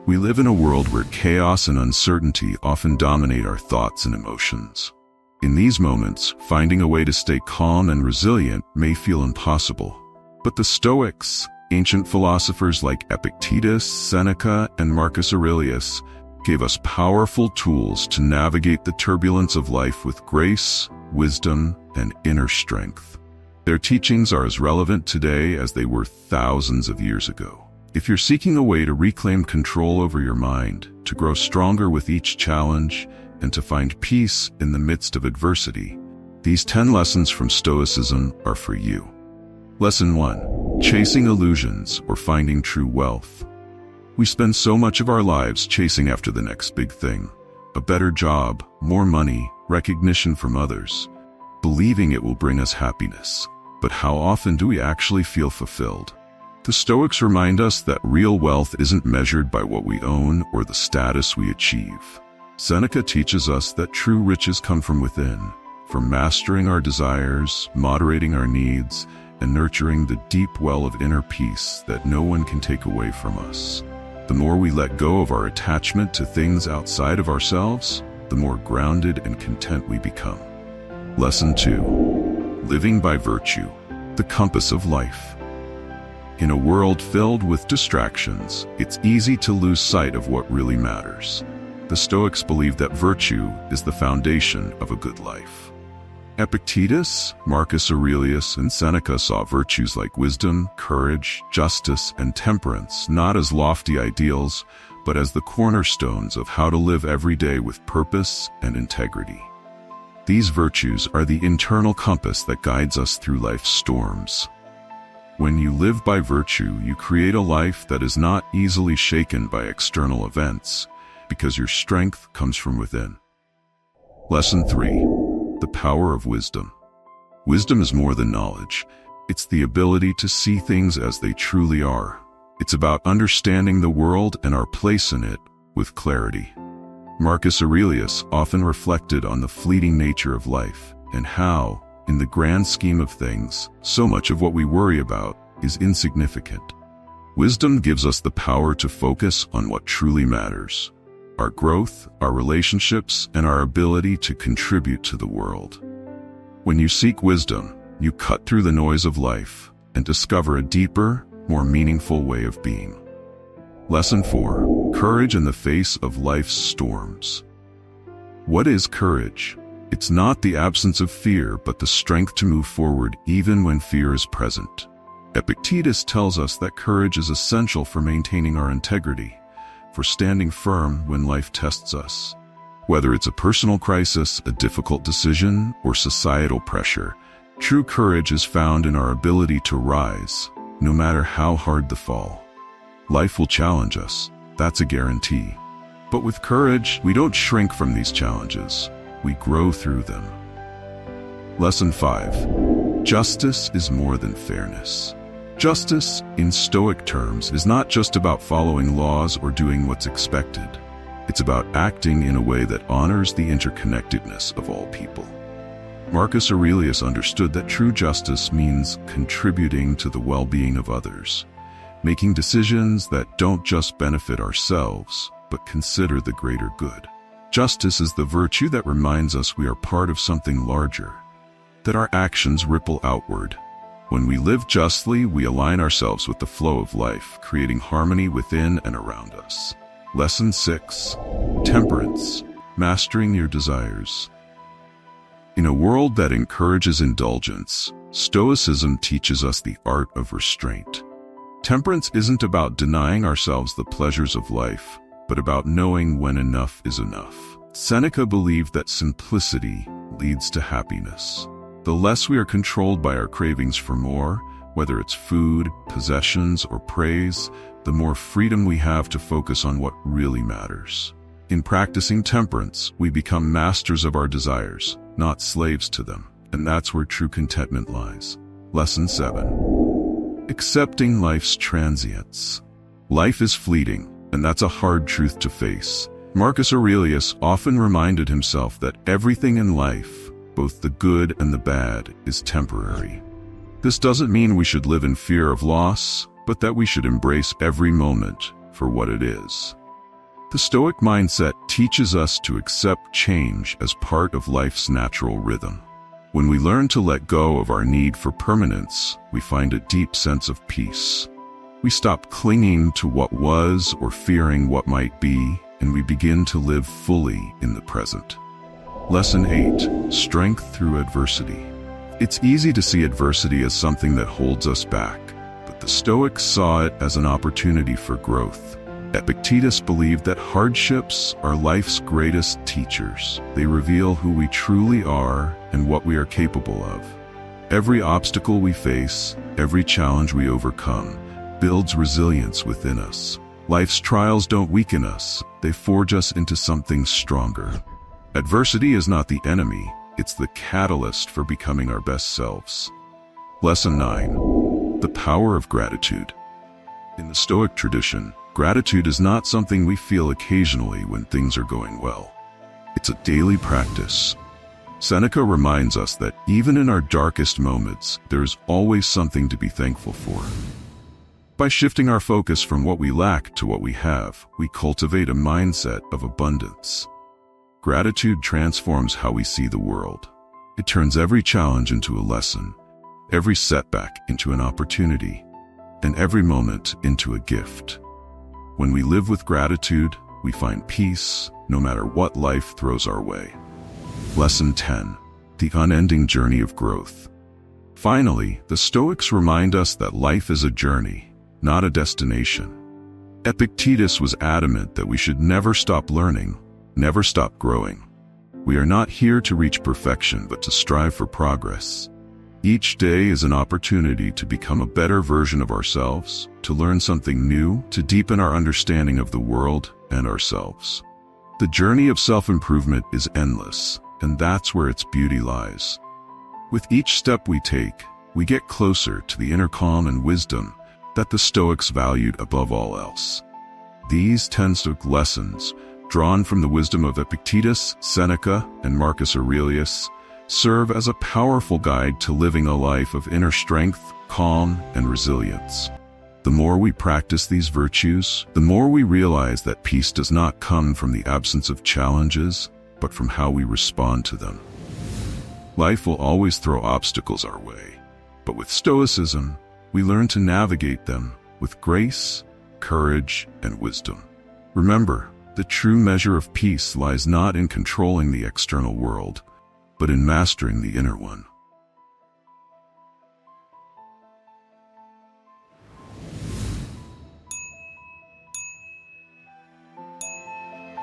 We live in a world where chaos and uncertainty often dominate our thoughts and emotions. In these moments, finding a way to stay calm and resilient may feel impossible. But the Stoics, ancient philosophers like Epictetus, Seneca, and Marcus Aurelius, gave us powerful tools to navigate the turbulence of life with grace, wisdom, and inner strength. Their teachings are as relevant today as they were thousands of years ago. If you're seeking a way to reclaim control over your mind, to grow stronger with each challenge, and to find peace in the midst of adversity, these 10 lessons from Stoicism are for you. Lesson 1. Chasing illusions or finding true wealth. We spend so much of our lives chasing after the next big thing, a better job, more money, recognition from others, believing it will bring us happiness. But how often do we actually feel fulfilled? The Stoics remind us that real wealth isn't measured by what we own or the status we achieve. Seneca teaches us that true riches come from within, from mastering our desires, moderating our needs, and nurturing the deep well of inner peace that no one can take away from us. The more we let go of our attachment to things outside of ourselves, the more grounded and content we become. Lesson 2. Living by virtue, the compass of life. In a world filled with distractions, it's easy to lose sight of what really matters. The Stoics believe that virtue is the foundation of a good life. Epictetus, Marcus Aurelius, and Seneca saw virtues like wisdom, courage, justice, and temperance not as lofty ideals, but as the cornerstones of how to live every day with purpose and integrity. These virtues are the internal compass that guides us through life's storms. When you live by virtue, you create a life that is not easily shaken by external events, because your strength comes from within. Lesson 3. The power of wisdom. Wisdom is more than knowledge. It's the ability to see things as they truly are. It's about understanding the world and our place in it with clarity. Marcus Aurelius often reflected on the fleeting nature of life and how, in the grand scheme of things, so much of what we worry about is insignificant. Wisdom gives us the power to focus on what truly matters: our growth, our relationships, and our ability to contribute to the world. When you seek wisdom, you cut through the noise of life and discover a deeper, more meaningful way of being. Lesson 4. Courage in the face of life's storms. What is courage? It's not the absence of fear, but the strength to move forward even when fear is present. Epictetus tells us that courage is essential for maintaining our integrity, for standing firm when life tests us. Whether it's a personal crisis, a difficult decision, or societal pressure, true courage is found in our ability to rise, no matter how hard the fall. Life will challenge us, that's a guarantee. But with courage, we don't shrink from these challenges. We grow through them. Lesson 5. Justice is more than fairness. Justice, in Stoic terms, is not just about following laws or doing what's expected. It's about acting in a way that honors the interconnectedness of all people. Marcus Aurelius understood that true justice means contributing to the well-being of others, making decisions that don't just benefit ourselves, but consider the greater good. Justice is the virtue that reminds us we are part of something larger, that our actions ripple outward. When we live justly, we align ourselves with the flow of life, creating harmony within and around us. Lesson 6. Temperance, mastering your desires. In a world that encourages indulgence, Stoicism teaches us the art of restraint. Temperance isn't about denying ourselves the pleasures of life, but about knowing when enough is enough. Seneca believed that simplicity leads to happiness. The less we are controlled by our cravings for more, whether it's food, possessions, or praise, the more freedom we have to focus on what really matters. In practicing temperance, we become masters of our desires, not slaves to them, and that's where true contentment lies. Lesson 7. Accepting life's transience. Life is fleeting, and that's a hard truth to face. Marcus Aurelius often reminded himself that everything in life, both the good and the bad, is temporary. This doesn't mean we should live in fear of loss, but that we should embrace every moment for what it is. The Stoic mindset teaches us to accept change as part of life's natural rhythm. When we learn to let go of our need for permanence, we find a deep sense of peace. We stop clinging to what was or fearing what might be, and we begin to live fully in the present. Lesson 8. Strength through adversity. It's easy to see adversity as something that holds us back, but the Stoics saw it as an opportunity for growth. Epictetus believed that hardships are life's greatest teachers. They reveal who we truly are and what we are capable of. Every obstacle we face, every challenge we overcome, builds resilience within us. Life's trials don't weaken us, they forge us into something stronger. Adversity is not the enemy, it's the catalyst for becoming our best selves. Lesson 9. The power of gratitude. In the Stoic tradition, gratitude is not something we feel occasionally when things are going well. It's a daily practice. Seneca reminds us that even in our darkest moments, there's always something to be thankful for. By shifting our focus from what we lack to what we have, we cultivate a mindset of abundance. Gratitude transforms how we see the world. It turns every challenge into a lesson, every setback into an opportunity, and every moment into a gift. When we live with gratitude, we find peace, no matter what life throws our way. Lesson 10. The unending journey of growth. Finally, the Stoics remind us that life is a journey, not a destination. Epictetus was adamant that we should never stop learning, never stop growing. We are not here to reach perfection, but to strive for progress. Each day is an opportunity to become a better version of ourselves, to learn something new, to deepen our understanding of the world and ourselves. The journey of self-improvement is endless, and that's where its beauty lies. With each step we take, we get closer to the inner calm and wisdom that the Stoics valued above all else. These 10 Stoic lessons, drawn from the wisdom of Epictetus, Seneca, and Marcus Aurelius, serve as a powerful guide to living a life of inner strength, calm, and resilience. The more we practice these virtues, the more we realize that peace does not come from the absence of challenges, but from how we respond to them. Life will always throw obstacles our way, but with Stoicism, we learn to navigate them with grace, courage, and wisdom. Remember, the true measure of peace lies not in controlling the external world, but in mastering the inner one.